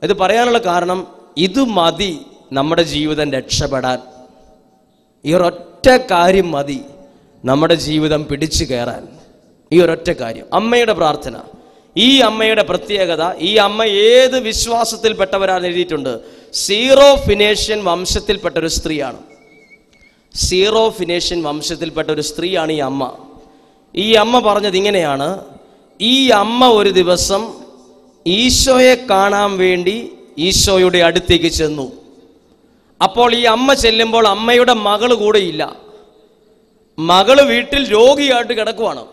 Speaker 1: ഇത് പറയാനുള്ള കാരണം, ഇത് മതി നമ്മുടെ ജീവിതം രക്ഷപ്പെടാൻ. ഈ ഒരൊറ്റ കാര്യം മതി നമ്മുടെ ജീവിതം പിടിച്ചു കയറാൻ. ഈ ഒരൊറ്റ കാര്യം, അമ്മയുടെ പ്രാർത്ഥന. ഈ അമ്മയുടെ പ്രത്യേകത, ഈ അമ്മ ഏത് വിശ്വാസത്തിൽപ്പെട്ടവരാണെന്ന് എഴുതിയിട്ടുണ്ട്. സീറോ ഫിനേഷ്യൻ വംശത്തിൽപ്പെട്ട ഒരു സ്ത്രീയാണ്. സീറോ ഫിനേഷ്യൻ വംശത്തിൽപ്പെട്ട ഒരു സ്ത്രീയാണ് ഈ അമ്മ. ഈ അമ്മ പറഞ്ഞത് ഇങ്ങനെയാണ്: ഈ അമ്മ ഒരു ദിവസം ഈശോയെ കാണാൻ വേണ്ടി ഈശോയുടെ അടുത്തേക്ക് ചെന്നു. അപ്പോൾ ഈ അമ്മ ചെല്ലുമ്പോൾ അമ്മയുടെ മകള് കൂടെയില്ല. മകള് വീട്ടിൽ രോഗിയായിട്ട് കിടക്കുവാണ്.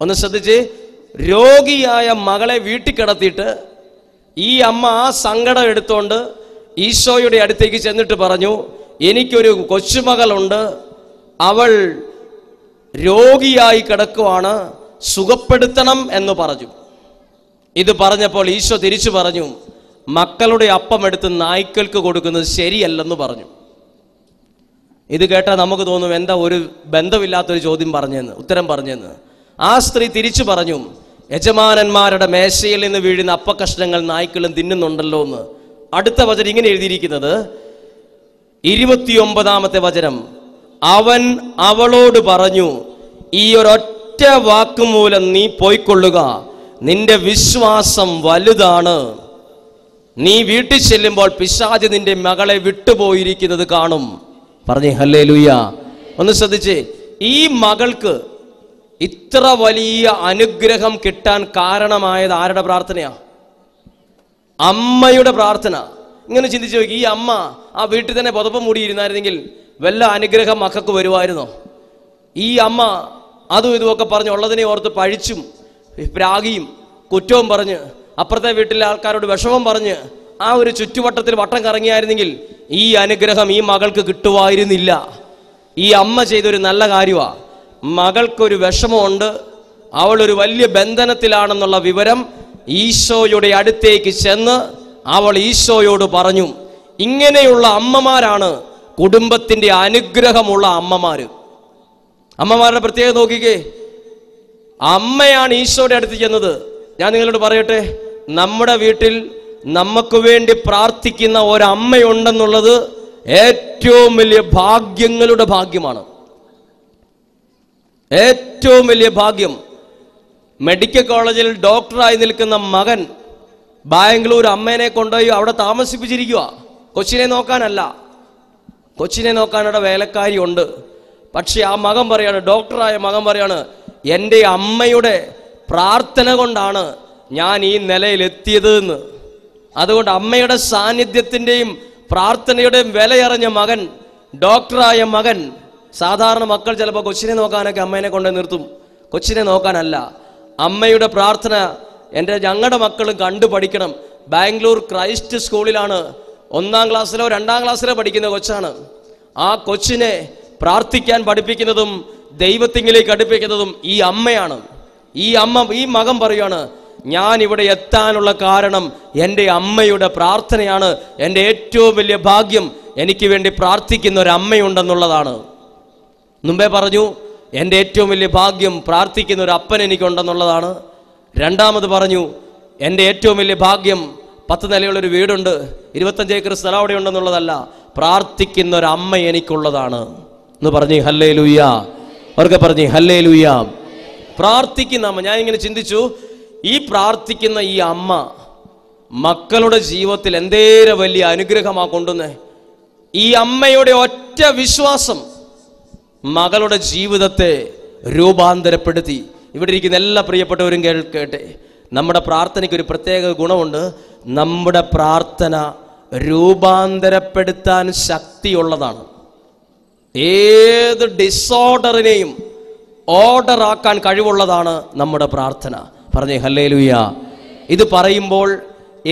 Speaker 1: ഒന്ന് ശ്രദ്ധിച്ച്, രോഗിയായ മകളെ വീട്ടിൽ കിടത്തിയിട്ട് ഈ അമ്മ ആ സങ്കടം എടുത്തോണ്ട് ഈശോയുടെ അടുത്തേക്ക് ചെന്നിട്ട് പറഞ്ഞു, എനിക്കൊരു കൊച്ചുമകളുണ്ട്, അവൾ രോഗിയായി കിടക്കുവാണ്, സുഖപ്പെടുത്തണം എന്ന് പറഞ്ഞു. ഇത് പറഞ്ഞപ്പോൾ ഈശോ തിരിച്ചു പറഞ്ഞു, മക്കളുടെ അപ്പം എടുത്ത് നായ്ക്കൾക്ക് കൊടുക്കുന്നത് ശരിയല്ലെന്ന് പറഞ്ഞു. ഇത് കേട്ടാൽ നമുക്ക് തോന്നും, എന്താ ഒരു ബന്ധമില്ലാത്തൊരു ചോദ്യം പറഞ്ഞെന്ന്, ഉത്തരം പറഞ്ഞെന്ന്. ആ സ്ത്രീ തിരിച്ചു പറഞ്ഞു, യജമാനന്മാരുടെ മേശയിൽ നിന്ന് വീഴുന്ന അപ്പക്കഷ്ണങ്ങൾ നായ്ക്കളും തിന്നുന്നുണ്ടല്ലോ എന്ന്. അടുത്ത വചനം ഇങ്ങനെ എഴുതിയിരിക്കുന്നത്, 29-ാമത്തെ വചനം, അവൻ അവളോട് പറഞ്ഞു, ഈ ഒരൊറ്റ വാക്കുമൂലം നീ പോയിക്കൊള്ളുക, നിന്റെ വിശ്വാസം വലുതാണ്. നീ വീട്ടിൽ ചെല്ലുമ്പോൾ പിശാച് നിന്റെ മകളെ വിട്ടുപോയിരിക്കുന്നത് കാണും. പറഞ്ഞേ ഹല്ലേലൂയ. ഒന്ന് ശ്രദ്ധിച്ചേ, ഈ മകൾക്ക് ഇത്ര വലിയ അനുഗ്രഹം കിട്ടാൻ കാരണമായത് ആരുടെ പ്രാർത്ഥനയാ? അമ്മയുടെ പ്രാർത്ഥന. ഇങ്ങനെ ചിന്തിച്ചു നോക്കി, ഈ അമ്മ ആ വീട്ടിൽ തന്നെ പുതപ്പം മൂടിയിരുന്നായിരുന്നെങ്കിൽ വല്ല അനുഗ്രഹം മക്കൾക്ക് വരുമായിരുന്നോ? ഈ അമ്മ അതും ഇതുമൊക്കെ പറഞ്ഞ് ഉള്ളതിനെ ഓർത്ത് പഴിച്ചും പ്രാഗിയും കുറ്റവും പറഞ്ഞ് അപ്പുറത്തെ വീട്ടിലെ ആൾക്കാരോട് വിഷമം പറഞ്ഞ് ആ ഒരു ചുറ്റുവട്ടത്തിൽ വട്ടം കറങ്ങിയായിരുന്നെങ്കിൽ ഈ അനുഗ്രഹം ഈ മകൾക്ക് കിട്ടുമായിരുന്നില്ല. ഈ അമ്മ ചെയ്തൊരു നല്ല കാര്യമാണ്. മകൾക്കൊരു വിഷമമുണ്ട്, അവളൊരു വലിയ ബന്ധനത്തിലാണെന്നുള്ള വിവരം ഈശോയുടെ അടുത്തേക്ക് ചെന്ന് അവൾ ഈശോയോട് പറഞ്ഞു. ഇങ്ങനെയുള്ള അമ്മമാരാണ് കുടുംബത്തിൻ്റെ അനുഗ്രഹമുള്ള അമ്മമാര്. അമ്മമാരുടെ പ്രത്യേകത നോക്കിക്കേ, അമ്മയാണ് ഈശോയുടെ അടുത്ത് ചെന്നത്. ഞാൻ നിങ്ങളോട് പറയട്ടെ, നമ്മുടെ വീട്ടിൽ നമുക്ക് വേണ്ടി പ്രാർത്ഥിക്കുന്ന ഒരമ്മയുണ്ടെന്നുള്ളത് ഏറ്റവും വലിയ ഭാഗ്യങ്ങളുടെ ഭാഗ്യമാണ്. ഏറ്റവും വലിയ ഭാഗ്യം. മെഡിക്കൽ കോളേജിൽ ഡോക്ടറായി നിൽക്കുന്ന മകൻ ബാംഗ്ലൂർ അമ്മേനെ കൊണ്ടുപോയി അവിടെ താമസിപ്പിച്ചിരിക്കുക. കൊച്ചിനെ നോക്കാനല്ല, കൊച്ചിനെ നോക്കാൻ അവിടെ വേലക്കാരി ഉണ്ട്. പക്ഷെ ആ മകൻ പറയാണ്, ഡോക്ടറായ മകൻ പറയാണ്, എൻ്റെ അമ്മയുടെ പ്രാർത്ഥന കൊണ്ടാണ് ഞാൻ ഈ നിലയിലെത്തിയത് എന്ന്. അതുകൊണ്ട് അമ്മയുടെ സാന്നിധ്യത്തിൻ്റെയും പ്രാർത്ഥനയുടെയും വിലയറിഞ്ഞ മകൻ, ഡോക്ടറായ മകൻ. സാധാരണ മക്കൾ ചിലപ്പോൾ കൊച്ചിനെ നോക്കാനൊക്കെ അമ്മേനെ കൊണ്ടു നിർത്തും, കൊച്ചിനെ നോക്കാനല്ല. അമ്മയുടെ പ്രാർത്ഥന ഞങ്ങളുടെ മക്കളും കണ്ടു പഠിക്കണം. ബാംഗ്ലൂർ ക്രൈസ്റ്റ് സ്കൂളിലാണ് 1-ാം ക്ലാസ്സിലോ 2-ാം ക്ലാസ്സിലോ പഠിക്കുന്ന കൊച്ചാണ്. ആ കൊച്ചിനെ പ്രാർത്ഥിക്കാൻ പഠിപ്പിക്കുന്നതും ദൈവത്തിങ്കിലേക്ക് അടുപ്പിക്കുന്നതും ഈ അമ്മയാണ്. ഈ മകൻ പറയുകയാണ്, ഞാൻ ഇവിടെ എത്താനുള്ള കാരണം എൻ്റെ അമ്മയുടെ പ്രാർത്ഥനയാണ്. എൻ്റെ ഏറ്റവും വലിയ ഭാഗ്യം എനിക്ക് വേണ്ടി പ്രാർത്ഥിക്കുന്ന ഒരു അമ്മയുണ്ടെന്നുള്ളതാണ്. മുമ്പേ പറഞ്ഞു, എൻ്റെ ഏറ്റവും വലിയ ഭാഗ്യം പ്രാർത്ഥിക്കുന്ന ഒരു അപ്പൻ എനിക്കുണ്ടെന്നുള്ളതാണ്. രണ്ടാമത് പറഞ്ഞു, എൻ്റെ ഏറ്റവും വലിയ ഭാഗ്യം 10 നിലയുള്ളൊരു വീടുണ്ട്, 25 ഏക്കർ സ്ഥലം അവിടെ ഉണ്ടെന്നുള്ളതല്ല, പ്രാർത്ഥിക്കുന്ന ഒരു അമ്മ എനിക്കുള്ളതാണ് എന്ന് പറഞ്ഞ് ഹല്ലേലൂയ. അവർക്ക് പറഞ്ഞ് ഹല്ലേലൂയ. പ്രാർത്ഥിക്കുന്ന അമ്മ. ഞാൻ ഇങ്ങനെ ചിന്തിച്ചു, ഈ പ്രാർത്ഥിക്കുന്ന ഈ അമ്മ മക്കളുടെ ജീവിതത്തിൽ എന്തേരെ വലിയ അനുഗ്രഹമാ കൊണ്ടുവന്നേ. ഈ അമ്മയുടെ ഒറ്റ വിശ്വാസം മകളുടെ ജീവിതത്തെ രൂപാന്തരപ്പെടുത്തി. ഇവിടെ ഇരിക്കുന്ന എല്ലാ പ്രിയപ്പെട്ടവരും കേൾക്കട്ടെ, നമ്മുടെ പ്രാർത്ഥനയ്ക്ക് ഒരു പ്രത്യേക ഗുണമുണ്ട്. നമ്മുടെ പ്രാർത്ഥന രൂപാന്തരപ്പെടുത്താൻ ശക്തിയുള്ളതാണ്. ഏത് ഡിസോർഡറിനെയും ഓർഡർ ആക്കാൻ കഴിവുള്ളതാണ് നമ്മുടെ പ്രാർത്ഥന. പറഞ്ഞേ ഹല്ലേലൂയ. ഇത് പറയുമ്പോൾ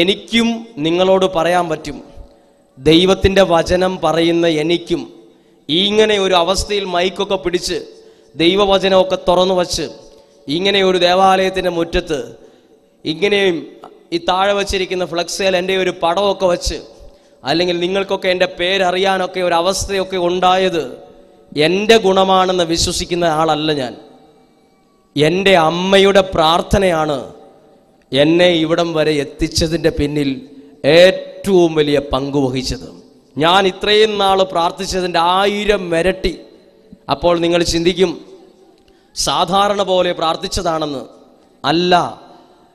Speaker 1: എനിക്കും നിങ്ങളോട് പറയാൻ പറ്റും, ദൈവത്തിൻ്റെ വചനം പറയുന്ന എനിക്കും ഇങ്ങനെ ഒരു അവസ്ഥയിൽ മൈക്കൊക്കെ പിടിച്ച് ദൈവവചനമൊക്കെ തുറന്നു വച്ച് ഇങ്ങനെ ഒരു ദേവാലയത്തിൻ്റെ മുറ്റത്ത് ഇങ്ങനെയും ഈ താഴെ വച്ചിരിക്കുന്ന ഫ്ലക്സിൽ എൻ്റെ ഒരു പടമൊക്കെ വച്ച്, അല്ലെങ്കിൽ നിങ്ങൾക്കൊക്കെ എൻ്റെ പേരറിയാനൊക്കെ ഒരു അവസ്ഥയൊക്കെ ഉണ്ടായത് എൻ്റെ ഗുണമാണെന്ന് വിശ്വസിക്കുന്ന ആളല്ല ഞാൻ. എൻ്റെ അമ്മയുടെ പ്രാർത്ഥനയാണ് എന്നെ ഇവിടം വരെ എത്തിച്ചതിൻ്റെ പിന്നിൽ ഏറ്റവും വലിയ പങ്ക് വഹിച്ചത്. ഞാൻ ഇത്രയും നാൾ പ്രാർത്ഥിച്ചതിൻ്റെ 1000 ഇരട്ടി. അപ്പോൾ നിങ്ങൾ ചിന്തിക്കും, സാധാരണ പോലെ പ്രാർത്ഥിച്ചതാണെന്ന്. അല്ല,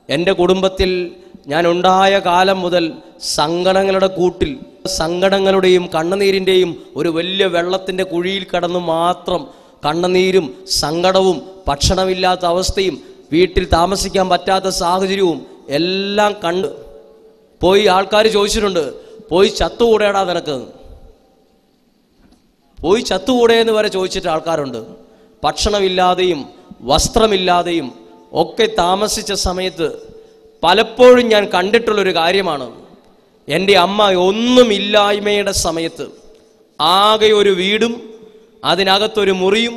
Speaker 1: എൻ്റെ കുടുംബത്തിൽ ഞാൻ ഉണ്ടായ കാലം മുതൽ സങ്കടങ്ങളുടെ കൂട്ടിൽ, സങ്കടങ്ങളുടെയും കണ്ണുനീരിൻ്റെയും ഒരു വലിയ വെള്ളത്തിൻ്റെ കുഴിയിൽ കടന്നു മാത്രം കണ്ണുനീരും സങ്കടവും ഭക്ഷണമില്ലാത്ത അവസ്ഥയും വീട്ടിൽ താമസിക്കാൻ പറ്റാത്ത സാഹചര്യവും എല്ലാം കണ്ട് പോയി ആൾക്കാർ ചോദിച്ചിട്ടുണ്ട്, പോയി ചത്തുകൂടേടാ നിനക്ക്, പോയി ചത്തുകൂടെയെന്ന് വരെ ചോദിച്ചിട്ട് ആൾക്കാരുണ്ട്. ഭക്ഷണമില്ലാതെയും വസ്ത്രമില്ലാതെയും ഒക്കെ താമസിച്ച സമയത്ത് പലപ്പോഴും ഞാൻ കണ്ടിട്ടുള്ളൊരു കാര്യമാണ്, എൻ്റെ അമ്മ ഒന്നുമില്ലായ്മയുടെ സമയത്ത് ആകെ ഒരു വീടും അതിനകത്തൊരു മുറിയും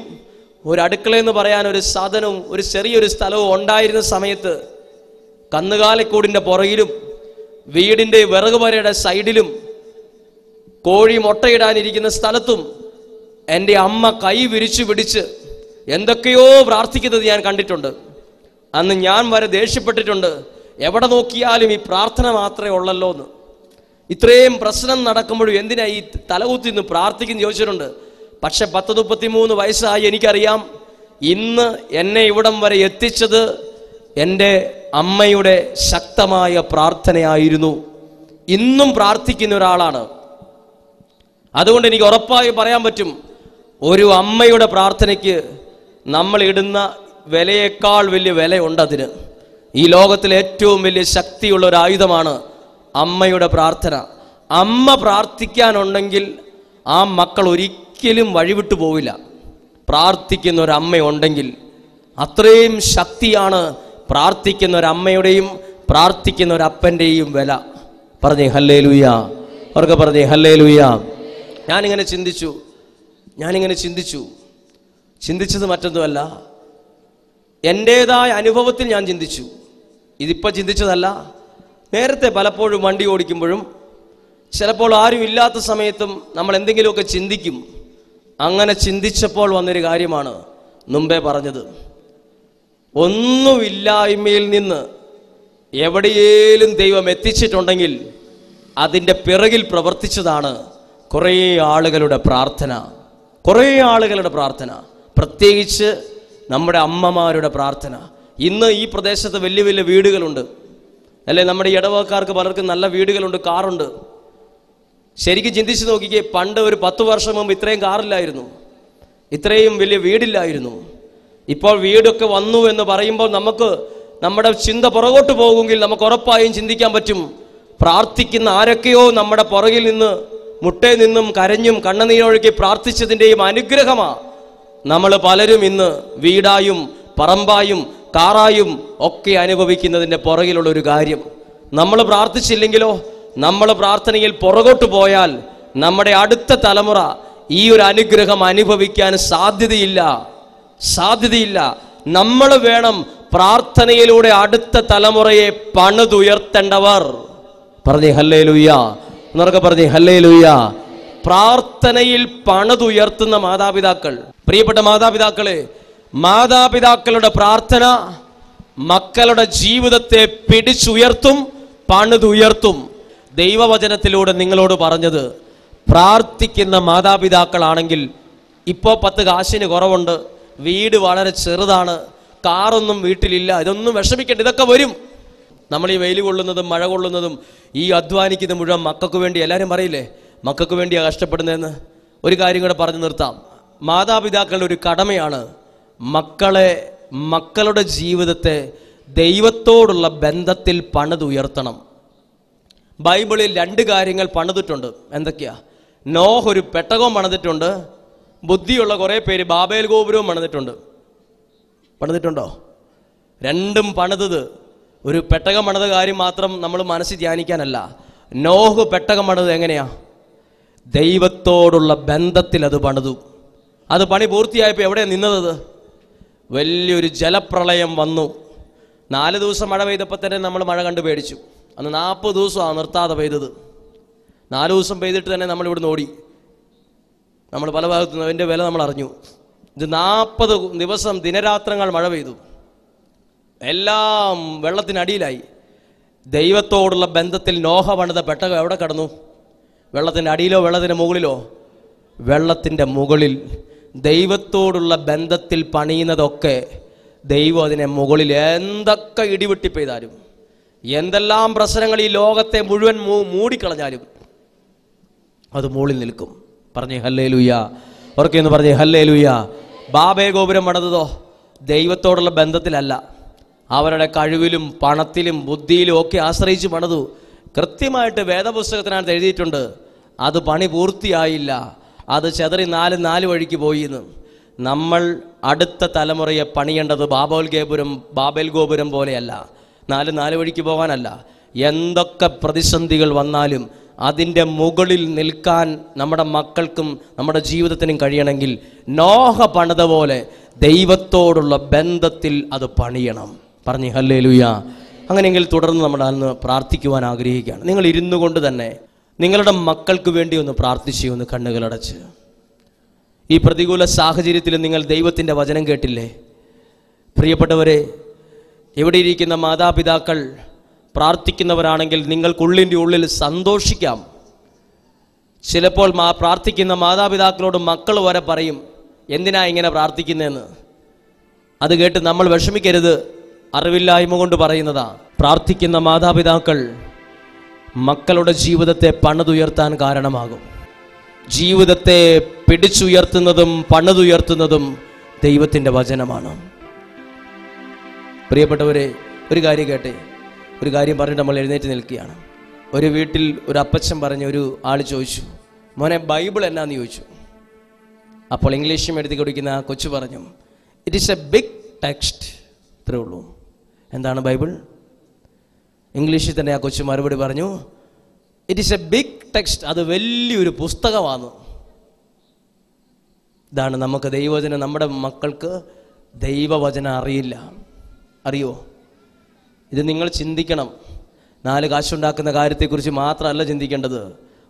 Speaker 1: ഒരു അടുക്കളയെന്ന് പറയാൻ ഒരു സാധനവും ഒരു ചെറിയൊരു സ്ഥലവും ഉണ്ടായിരുന്ന സമയത്ത് കന്നുകാലിക്കൂടിൻ്റെ പുറകിലും വീടിൻ്റെ വിറകുപരയുടെ സൈഡിലും കോഴി മുട്ടയിടാനിരിക്കുന്ന സ്ഥലത്തും എൻ്റെ അമ്മ കൈ വിരിച്ചു പിടിച്ച് എന്തൊക്കെയോ പ്രാർത്ഥിക്കുന്നത് ഞാൻ കണ്ടിട്ടുണ്ട്. അന്ന് ഞാൻ വരെ ദേഷ്യപ്പെട്ടിട്ടുണ്ട്, എവിടെ നോക്കിയാലും ഈ പ്രാർത്ഥന മാത്രമേ ഉള്ളല്ലോ എന്ന്. ഇത്രയും പ്രശ്നം നടക്കുമ്പോഴും എന്തിനാ ഈ തലകുത്തി നിന്ന് പ്രാർത്ഥിക്കുന്നു ചോദിച്ചിട്ടുണ്ട്. പക്ഷെ 10-33 വയസ്സായി എനിക്കറിയാം, ഇന്ന് എന്നെ ഇവിടം വരെ എത്തിച്ചത് എൻ്റെ അമ്മയുടെ ശക്തമായ പ്രാർത്ഥനയായിരുന്നു. ഇന്നും പ്രാർത്ഥിക്കുന്ന ഒരാളാണ്. അതുകൊണ്ട് എനിക്ക് ഉറപ്പായി പറയാൻ പറ്റും, ഒരു അമ്മയുടെ പ്രാർത്ഥനയ്ക്ക് നമ്മൾ ഇടുന്ന വിലയേക്കാൾ വലിയ വിലയുണ്ട് അതിന്. ഈ ലോകത്തിലെ ഏറ്റവും വലിയ ശക്തിയുള്ള ഒരു ആയുധമാണ് അമ്മയുടെ പ്രാർത്ഥന. അമ്മ പ്രാർത്ഥിക്കാനുണ്ടെങ്കിൽ ആ മക്കൾ ഒരിക്കലും വഴിവിട്ടു പോവില്ല. പ്രാർത്ഥിക്കുന്ന ഒരമ്മയുണ്ടെങ്കിൽ അത്രയും ശക്തിയാണ് പ്രാർത്ഥിക്കുന്ന ഒരമ്മയുടെയും പ്രാർത്ഥിക്കുന്ന ഒരപ്പൻ്റെയും വില. പറഞ്ഞേ ഹല്ലേലൂയ. അവർക്ക് പറഞ്ഞേ ഹല്ലേലൂയ. ഞാനിങ്ങനെ ചിന്തിച്ചത് മറ്റൊന്നുമല്ല, എൻ്റേതായ അനുഭവത്തിൽ ഞാൻ ചിന്തിച്ചു. ഇതിപ്പോൾ ചിന്തിച്ചതല്ല, നേരത്തെ പലപ്പോഴും വണ്ടി ഓടിക്കുമ്പോഴും ചിലപ്പോൾ ആരും ഇല്ലാത്ത സമയത്തും നമ്മൾ എന്തെങ്കിലുമൊക്കെ ചിന്തിക്കും. അങ്ങനെ ചിന്തിച്ചപ്പോൾ വന്നൊരു കാര്യമാണ് മുമ്പേ പറഞ്ഞത്. ഒന്നുമില്ലായ്മയിൽ നിന്ന് എവിടെയേലും ദൈവം എത്തിച്ചിട്ടുണ്ടെങ്കിൽ അതിൻ്റെ പിറകിൽ പ്രവർത്തിച്ചതാണ് കുറേ ആളുകളുടെ പ്രാർത്ഥന, പ്രത്യേകിച്ച് നമ്മുടെ അമ്മമാരുടെ പ്രാർത്ഥന. ഇന്ന് ഈ പ്രദേശത്ത് വലിയ വലിയ വീടുകളുണ്ട്. അല്ലെ? നമ്മുടെ ഇടവകക്കാർക്ക് പലർക്കും നല്ല വീടുകളുണ്ട്, കാറുണ്ട്. ശരിക്കും ചിന്തിച്ച് നോക്കിക്കേ, പണ്ട് ഒരു 10 വർഷം മുമ്പ് ഇത്രയും കാറില്ലായിരുന്നു, ഇത്രയും വലിയ വീടില്ലായിരുന്നു. ഇപ്പോൾ വീടൊക്കെ വന്നു എന്ന് പറയുമ്പോൾ നമുക്ക് നമ്മുടെ ചിന്ത പുറകോട്ട് പോകുമെങ്കിൽ നമുക്ക് ഉറപ്പായും ചിന്തിക്കാൻ പറ്റും, പ്രാർത്ഥിക്കുന്ന ആരൊക്കെയോ നമ്മുടെ പുറകിൽ നിന്ന് മുട്ടേ നിന്നും കരഞ്ഞും കണ്ണുനീരൊഴുക്കി പ്രാർത്ഥിച്ചതിൻ്റെയും അനുഗ്രഹമാണ് നമ്മൾ പലരും ഇന്ന് വീടായും പറമ്പായും കാറായും ഒക്കെ അനുഭവിക്കുന്നതിൻ്റെ പുറകിലുള്ള ഒരു കാര്യം. നമ്മൾ പ്രാർത്ഥിച്ചില്ലെങ്കിലോ, നമ്മൾ പ്രാർത്ഥനയിൽ പുറകോട്ട് പോയാൽ നമ്മുടെ അടുത്ത തലമുറ ഈ ഒരു അനുഗ്രഹം അനുഭവിക്കാൻ സാധ്യതയില്ല. നമ്മൾ വേണം പ്രാർത്ഥനയിലൂടെ അടുത്ത തലമുറയെ പണിതുയർത്തേണ്ടവർ. പറഞ്ഞേ ഹല്ലേലൂയ, എന്നൊക്കെ പറഞ്ഞേ ഹല്ലേലൂയ. പ്രാർത്ഥനയിൽ പണിതുയർത്തുന്ന മാതാപിതാക്കൾ, പ്രിയപ്പെട്ട മാതാപിതാക്കളെ, മാതാപിതാക്കളുടെ പ്രാർത്ഥന മക്കളുടെ ജീവിതത്തെ പിടിച്ചുയർത്തും, പണിതുയർത്തും. ദൈവവചനത്തിലൂടെ നിങ്ങളോട് പറഞ്ഞത്, പ്രാർത്ഥിക്കുന്ന മാതാപിതാക്കളാണെങ്കിൽ ഇപ്പോൾ 10 കാശിന് കുറവുണ്ട്, വീട് വളരെ ചെറുതാണ്, കാറൊന്നും വീട്ടിലില്ല, ഇതൊന്നും വിഷമിക്കേണ്ട, ഇതൊക്കെ വരും. നമ്മൾ ഈ വെയിൽ കൊള്ളുന്നതും മഴ കൊള്ളുന്നതും ഈ അധ്വാനിക്കുന്ന മുഴുവൻ മക്കൾക്ക് വേണ്ടി. എല്ലാവരും പറയില്ലേ മക്കൾക്ക് വേണ്ടിയാണ് കഷ്ടപ്പെടുന്നതെന്ന്? ഒരു കാര്യം കൂടെ പറഞ്ഞു നിർത്താം. മാതാപിതാക്കളുടെ ഒരു കടമയാണ് മക്കളുടെ ജീവിതത്തെ ദൈവത്തോടുള്ള ബന്ധത്തിൽ പണിതുയർത്തണം. ബൈബിളിൽ 2 കാര്യങ്ങൾ പണിതിട്ടുണ്ട്. എന്തൊക്കെയാ? നോഹ് ഒരു പെട്ടകവും പണിതിട്ടുണ്ട്, ബുദ്ധിയുള്ള കുറേ പേര് ബാബേൽ ഗോപുരവും പണിതിട്ടുണ്ടോ? രണ്ടും പണിതത് ഒരു പെട്ടകം പണിത കാര്യം മാത്രം നമ്മൾ മനസ്സിൽ ധ്യാനിക്കാനല്ല. നോഹ് പെട്ടകം പണിത് എങ്ങനെയാ? ദൈവത്തോടുള്ള ബന്ധത്തിൽ അത് പണിതു. അത് പണി പൂർത്തിയായപ്പോൾ എവിടെയാണ് നിന്നത്? വലിയൊരു ജലപ്രളയം വന്നു. 4 ദിവസം മഴ പെയ്തപ്പോൾ തന്നെ നമ്മൾ മഴ കണ്ട് പേടിച്ചു. അന്ന് 40 ദിവസമാണ് നിർത്താതെ പെയ്തത്. 4 ദിവസം പെയ്തിട്ട് തന്നെ നമ്മൾ ഇവിടുന്ന് ഓടി. നമ്മൾ പല ഭാഗത്തു നിന്ന് അതിൻ്റെ വില നമ്മൾ അറിഞ്ഞു. ഇത് 40 ദിവസം ദിനരാത്രങ്ങൾ മഴ പെയ്തു, എല്ലാം വെള്ളത്തിനടിയിലായി. ദൈവത്തോടുള്ള ബന്ധത്തിൽ നോഹ പണിത പെട്ടകം എവിടെ കടന്നു? വെള്ളത്തിൻ്റെ അടിയിലോ വെള്ളത്തിൻ്റെ മുകളിലോ? വെള്ളത്തിൻ്റെ മുകളിൽ. ദൈവത്തോടുള്ള ബന്ധത്തിൽ പണിയുന്നതൊക്കെ ദൈവം അതിനെ മുകളിൽ, എന്തൊക്കെ ഇടിവെട്ടി പെയ്താലും, എന്തെല്ലാം പ്രശ്നങ്ങൾ ഈ ലോകത്തെ മുഴുവൻ മൂടിക്കളഞ്ഞാലും അത് മുകളിൽ നിൽക്കും. പറഞ്ഞേ ഹല്ലേലൂയ, ഉറക്കെന്ന് പറഞ്ഞേ ഹല്ലേലൂയ. ബാബേ ഗോപുരം പണിതതോ ദൈവത്തോടുള്ള ബന്ധത്തിലല്ല, അവരുടെ കഴിവിലും പണത്തിലും ബുദ്ധിയിലും ഒക്കെ ആശ്രയിച്ച് പണിതു. കൃത്യമായിട്ട് വേദപുസ്തകത്തിനകത്ത് എഴുതിയിട്ടുണ്ട്, അത് പണി പൂർത്തിയായില്ല, അത് ചെതറി 4 വഴിക്ക് പോയി എന്ന്. നമ്മൾ അടുത്ത തലമുറയെ പണിയേണ്ടത് ബാബേൽ ഗോപുരം പോലെയല്ല, 4 വഴിക്ക് പോകാനല്ല. എന്തൊക്കെ പ്രതിസന്ധികൾ വന്നാലും അതിൻ്റെ മുകളിൽ നിൽക്കാൻ നമ്മുടെ മക്കൾക്കും നമ്മുടെ ജീവിതത്തിനും കഴിയണമെങ്കിൽ നോഹ പണിത പോലെ ദൈവത്തോടുള്ള ബന്ധത്തിൽ അത് പണിയണം. പറഞ്ഞേ ഹല്ലേലൂയ. അങ്ങനെയെങ്കിൽ തുടർന്ന് നമ്മൾ അന്ന് പ്രാർത്ഥിക്കുവാൻ ആഗ്രഹിക്കുകയാണ്. നിങ്ങൾ ഇരുന്നു കൊണ്ട് തന്നെ നിങ്ങളുടെ മക്കൾക്ക് വേണ്ടി ഒന്ന് പ്രാർത്ഥിച്ചു, ഒന്ന് കണ്ണുകളടച്ച്. ഈ പ്രതികൂല സാഹചര്യത്തിൽ നിങ്ങൾ ദൈവത്തിൻ്റെ വചനം കേട്ടില്ലേ? പ്രിയപ്പെട്ടവരെ, എവിടെ ഇരിക്കുന്ന മാതാപിതാക്കൾ പ്രാർത്ഥിക്കുന്നവരാണെങ്കിൽ നിങ്ങൾക്കുള്ളിൻ്റെ ഉള്ളിൽ സന്തോഷിക്കാം. ചിലപ്പോൾ പ്രാർത്ഥിക്കുന്ന മാതാപിതാക്കളോട് മക്കൾ വരെ പറയും, എന്തിനാ ഇങ്ങനെ പ്രാർത്ഥിക്കുന്നതെന്ന്. അത് കേട്ട് നമ്മൾ വിഷമിക്കരുത്, അറിവില്ലായ്മ കൊണ്ട് പറയുന്നതാ. പ്രാർത്ഥിക്കുന്ന മാതാപിതാക്കൾ മക്കളുടെ ജീവിതത്തെ പണിതുയർത്താൻ കാരണമാകും. ജീവിതത്തെ പിടിച്ചുയർത്തുന്നതും പണിതുയർത്തുന്നതും ദൈവത്തിൻ്റെ വചനമാണ്. പ്രിയപ്പെട്ടവരെ, ഒരു കാര്യം കേട്ടെ, ഒരു കാര്യം പറഞ്ഞിട്ട് നമ്മൾ എഴുന്നേറ്റ് നിൽക്കുകയാണ്. ഒരു വീട്ടിൽ ഒരു അപ്പച്ചൻ പറഞ്ഞ ഒരു ആൾ ചോദിച്ചു, മോനെ ബൈബിൾ എന്നാന്ന് ചോദിച്ചു. അപ്പോൾ ഇംഗ്ലീഷും എഴുതി കൊടുക്കുന്ന ആ കൊച്ചു പറഞ്ഞു, it is a big text. ഇത്രേ ഉള്ളൂ. എന്താണ് ബൈബിൾ? ഇംഗ്ലീഷിൽ തന്നെ ആ കൊച്ചു മറുപടി പറഞ്ഞു, it is a big text, അത് വലിയൊരു പുസ്തകമാണ്. ഇതാണ് നമുക്ക് ദൈവവചനം. നമ്മുടെ മക്കൾക്ക് ദൈവവചനം അറിയില്ല. അറിയോ? ഇത് നിങ്ങൾ ചിന്തിക്കണം. 4 കാശുണ്ടാക്കുന്ന കാര്യത്തെക്കുറിച്ച് മാത്രമല്ല ചിന്തിക്കേണ്ടത്.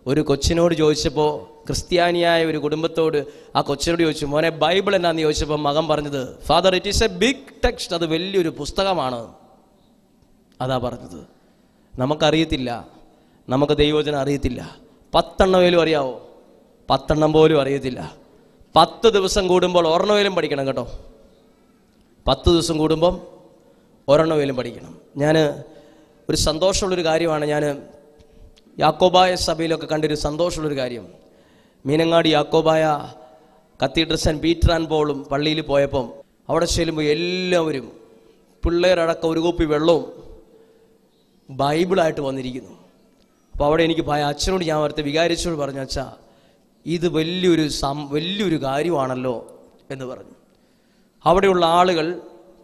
Speaker 1: ഒരു കൊച്ചിനോട് ചോദിച്ചപ്പോൾ, ക്രിസ്ത്യാനിയായ ഒരു കുടുംബത്തോട് ആ കൊച്ചിനോട് ചോദിച്ചു, മോനെ ബൈബിൾ എന്നാന്ന് ചോദിച്ചപ്പോൾ മകൻ പറഞ്ഞത്, father it is a big text, അത് വലിയൊരു പുസ്തകമാണ്. അതാ പറഞ്ഞത്. നമുക്കറിയത്തില്ല, നമുക്ക് ദൈവവചനം അറിയത്തില്ല. 10 എണ്ണമെങ്കിലും അറിയാവോ? 10 എണ്ണം പോലും അറിയത്തില്ല. 10 ദിവസം കൂടുമ്പോൾ ഒരെണ്ണമെങ്കിലും പഠിക്കണം കേട്ടോ. 10 ദിവസം കൂടുമ്പം ഒരെണ്ണമെങ്കിലും പഠിക്കണം. ഞാൻ ഒരു സന്തോഷമുള്ളൊരു കാര്യമാണ്. ഞാൻ യാക്കോബായ സഭയിലൊക്കെ കണ്ടൊരു സന്തോഷമുള്ളൊരു കാര്യം, Meenangadi Yakobaya cathedral saint Peter and പോളും പള്ളിയിൽ പോയപ്പം അവിടെ ചെല്ലുമ്പോൾ എല്ലാവരും പിള്ളേരടക്കം ഒരു കുപ്പി വെള്ളവും ബൈബിളായിട്ട് വന്നിരിക്കുന്നു. അപ്പോൾ അവിടെ എനിക്ക് അച്ഛനോട് ഞാൻ ഓർത്ത് വികാരിച്ചോട് പറഞ്ഞു, അച്ഛാ ഇത് വലിയൊരു കാര്യമാണല്ലോ എന്ന് പറഞ്ഞു. അവിടെയുള്ള ആളുകൾ,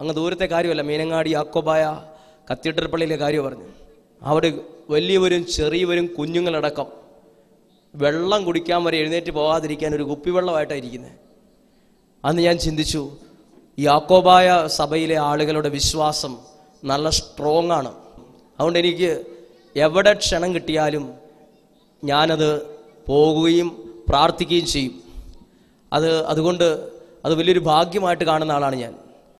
Speaker 1: അങ്ങ് ദൂരത്തെ കാര്യമല്ല, മീനങ്ങാടി യാക്കോബായ കത്തീഡ്രൽ പള്ളിയിലെ കാര്യം പറഞ്ഞു. അവിടെ വലിയവരും ചെറിയവരും കുഞ്ഞുങ്ങളടക്കം വെള്ളം കുടിക്കാൻ വരെ എഴുന്നേറ്റ് പോകാതിരിക്കാൻ ഒരു കുപ്പിവെള്ളമായിട്ടാണ് ഇരിക്കുന്നത്. അന്ന് ഞാൻ ചിന്തിച്ചു, യാക്കോബായ സഭയിലെ ആളുകളുടെ വിശ്വാസം നല്ല സ്ട്രോങ് ആണ്. അതുകൊണ്ട് എനിക്ക് എവിടെ ക്ഷണം കിട്ടിയാലും ഞാനത് പോകുകയും പ്രാർത്ഥിക്കുകയും ചെയ്യും. അതുകൊണ്ട് അത് വലിയൊരു ഭാഗ്യമായിട്ട് കാണുന്ന ആളാണ് ഞാൻ.